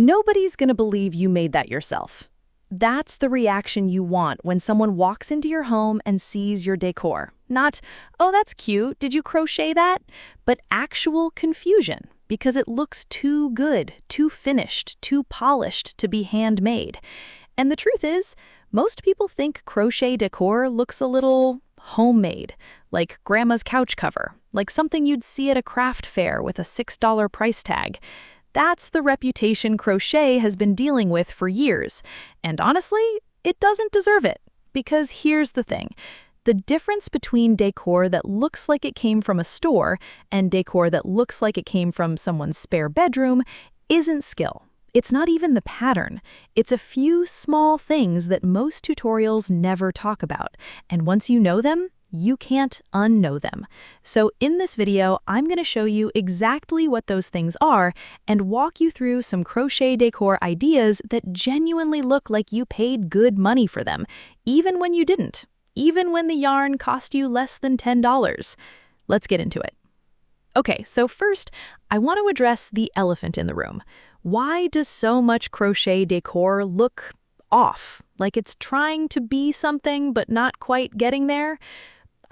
Nobody's gonna believe you made that yourself. That's the reaction you want when someone walks into your home and sees your decor. Not, oh, that's cute, did you crochet that? But actual confusion, because it looks too good, too finished, too polished to be handmade. And the truth is, most people think crochet decor looks a little homemade, like grandma's couch cover, like something you'd see at a craft fair with a $6 price tag. That's the reputation crochet has been dealing with for years. And honestly, it doesn't deserve it. Because here's the thing. The difference between decor that looks like it came from a store and decor that looks like it came from someone's spare bedroom isn't skill. It's not even the pattern. It's a few small things that most tutorials never talk about. And once you know them, you can't unknow them. So in this video, I'm going to show you exactly what those things are and walk you through some crochet decor ideas that genuinely look like you paid good money for them, even when you didn't, even when the yarn cost you less than $10. Let's get into it. Okay, so first, I want to address the elephant in the room. Why does so much crochet decor look off, like it's trying to be something but not quite getting there?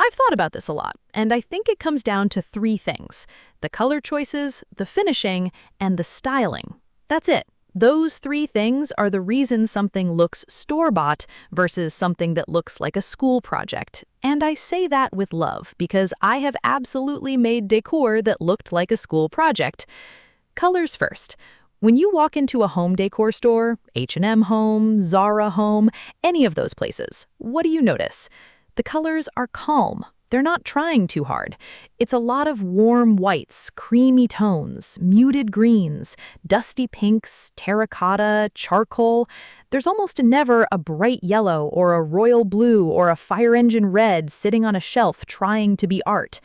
I've thought about this a lot, and I think it comes down to three things: the color choices, the finishing, and the styling. That's it. Those three things are the reason something looks store-bought versus something that looks like a school project. And I say that with love, because I have absolutely made decor that looked like a school project. Colors first. When you walk into a home decor store, H&M Home, Zara Home, any of those places, what do you notice? The colors are calm. They're not trying too hard. It's a lot of warm whites, creamy tones, muted greens, dusty pinks, terracotta, charcoal. There's almost never a bright yellow or a royal blue or a fire engine red sitting on a shelf trying to be art.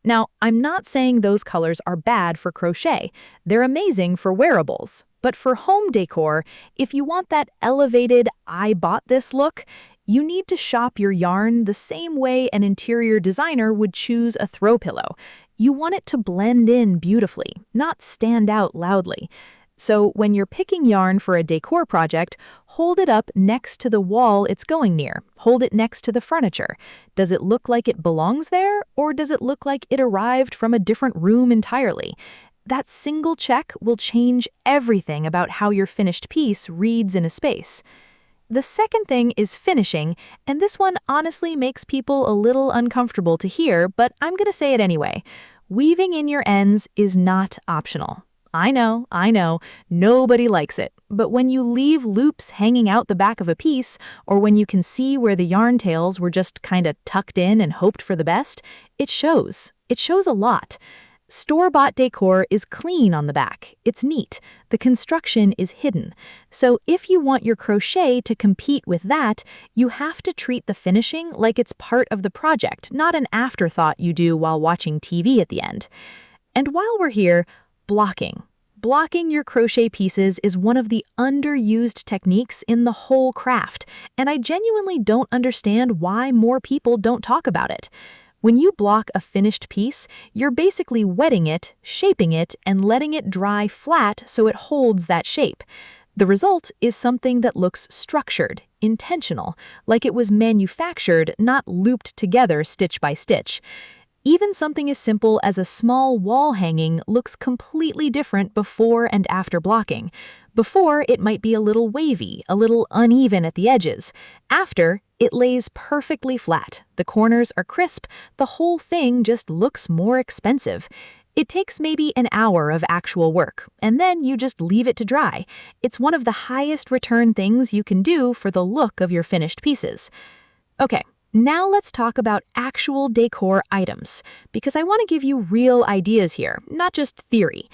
Now, I'm not saying those colors are bad for crochet. They're amazing for wearables. But for home decor, if you want that elevated, I bought this look, you need to shop your yarn the same way an interior designer would choose a throw pillow. You want it to blend in beautifully, not stand out loudly. So when you're picking yarn for a decor project, hold it up next to the wall it's going near. Hold it next to the furniture. Does it look like it belongs there, or does it look like it arrived from a different room entirely? That single check will change everything about how your finished piece reads in a space. The second thing is finishing, and this one honestly makes people a little uncomfortable to hear, but I'm going to say it anyway. Weaving in your ends is not optional. I know, nobody likes it, but when you leave loops hanging out the back of a piece, or when you can see where the yarn tails were just kind of tucked in and hoped for the best, it shows. It shows a lot. Store-bought decor is clean on the back. It's neat. The construction is hidden. So if you want your crochet to compete with that, you have to treat the finishing like it's part of the project, not an afterthought you do while watching TV at the end. And while we're here, blocking. Blocking your crochet pieces is one of the underused techniques in the whole craft, and I genuinely don't understand why more people don't talk about it. When you block a finished piece, you're basically wetting it, shaping it, and letting it dry flat so it holds that shape. The result is something that looks structured, intentional, like it was manufactured, not looped together stitch by stitch. Even something as simple as a small wall hanging looks completely different before and after blocking. Before, it might be a little wavy, a little uneven at the edges. After, it lays perfectly flat. The corners are crisp. The whole thing just looks more expensive. It takes maybe an hour of actual work, and then you just leave it to dry. It's one of the highest return things you can do for the look of your finished pieces. Okay. Now let's talk about actual decor items, because I want to give you real ideas here, not just theory.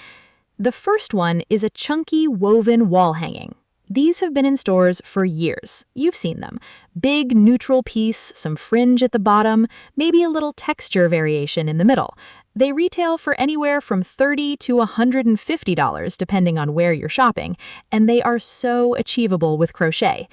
The first one is a chunky woven wall hanging. These have been in stores for years. You've seen them. Big neutral piece, some fringe at the bottom, maybe a little texture variation in the middle. They retail for anywhere from $30 to $150 depending on where you're shopping, and they are so achievable with crochet.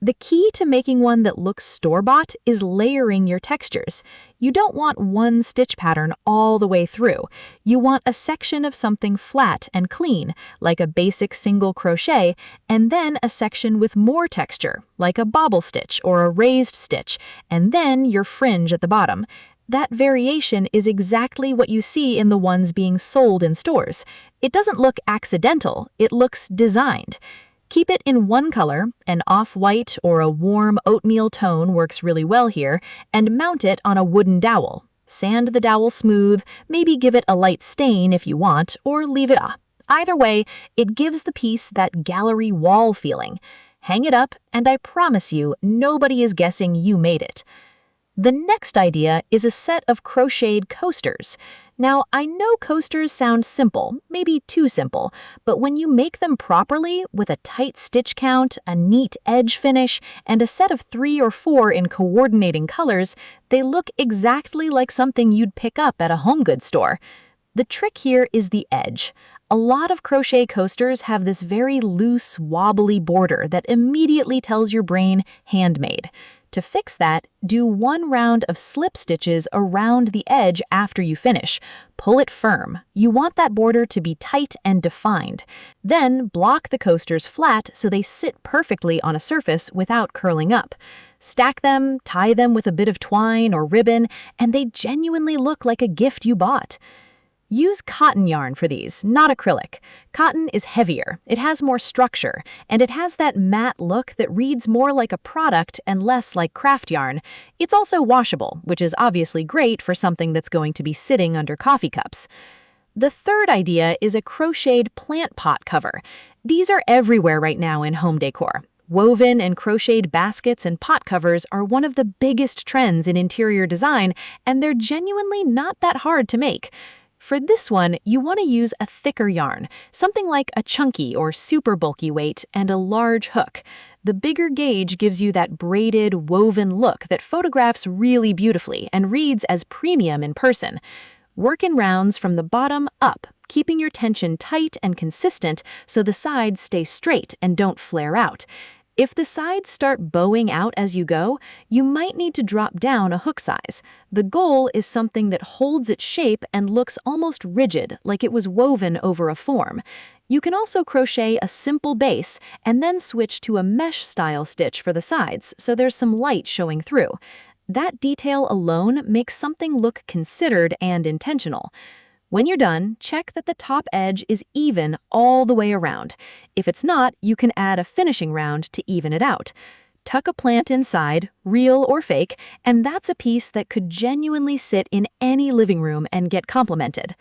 The key to making one that looks store-bought is layering your textures. You don't want one stitch pattern all the way through. You want a section of something flat and clean, like a basic single crochet, and then a section with more texture, like a bobble stitch or a raised stitch, and then your fringe at the bottom. That variation is exactly what you see in the ones being sold in stores. It doesn't look accidental, it looks designed. Keep it in one color, an off-white or a warm oatmeal tone works really well here, and mount it on a wooden dowel. Sand the dowel smooth, maybe give it a light stain if you want, or leave it off. Either way, it gives the piece that gallery wall feeling. Hang it up, and I promise you, nobody is guessing you made it. The next idea is a set of crocheted coasters. Now, I know coasters sound simple, maybe too simple, but when you make them properly, with a tight stitch count, a neat edge finish, and a set of 3 or 4 in coordinating colors, they look exactly like something you'd pick up at a home goods store. The trick here is the edge. A lot of crochet coasters have this very loose, wobbly border that immediately tells your brain handmade. To fix that, do 1 round of slip stitches around the edge after you finish. Pull it firm. You want that border to be tight and defined. Then block the coasters flat so they sit perfectly on a surface without curling up. Stack them, tie them with a bit of twine or ribbon, and they genuinely look like a gift you bought. Use cotton yarn for these, not acrylic. Cotton is heavier, it has more structure, and it has that matte look that reads more like a product and less like craft yarn. It's also washable, which is obviously great for something that's going to be sitting under coffee cups. The third idea is a crocheted plant pot cover. These are everywhere right now in home decor. Woven and crocheted baskets and pot covers are one of the biggest trends in interior design, and they're genuinely not that hard to make. For this one, you want to use a thicker yarn, something like a chunky or super bulky weight, and a large hook. The bigger gauge gives you that braided, woven look that photographs really beautifully and reads as premium in person. Work in rounds from the bottom up, keeping your tension tight and consistent so the sides stay straight and don't flare out. If the sides start bowing out as you go, you might need to drop down a hook size. The goal is something that holds its shape and looks almost rigid, like it was woven over a form. You can also crochet a simple base and then switch to a mesh-style stitch for the sides, so there's some light showing through. That detail alone makes something look considered and intentional. When you're done, check that the top edge is even all the way around. If it's not, you can add a finishing round to even it out. Tuck a plant inside, real or fake, and that's a piece that could genuinely sit in any living room and get complimented.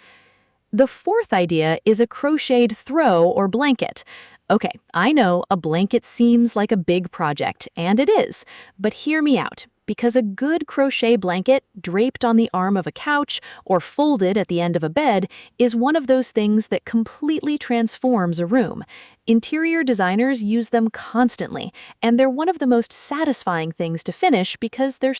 The fourth idea is a crocheted throw or blanket. Okay, I know a blanket seems like a big project, and it is, but hear me out. Because a good crochet blanket, draped on the arm of a couch or folded at the end of a bed, is one of those things that completely transforms a room. Interior designers use them constantly, and they're one of the most satisfying things to finish because they're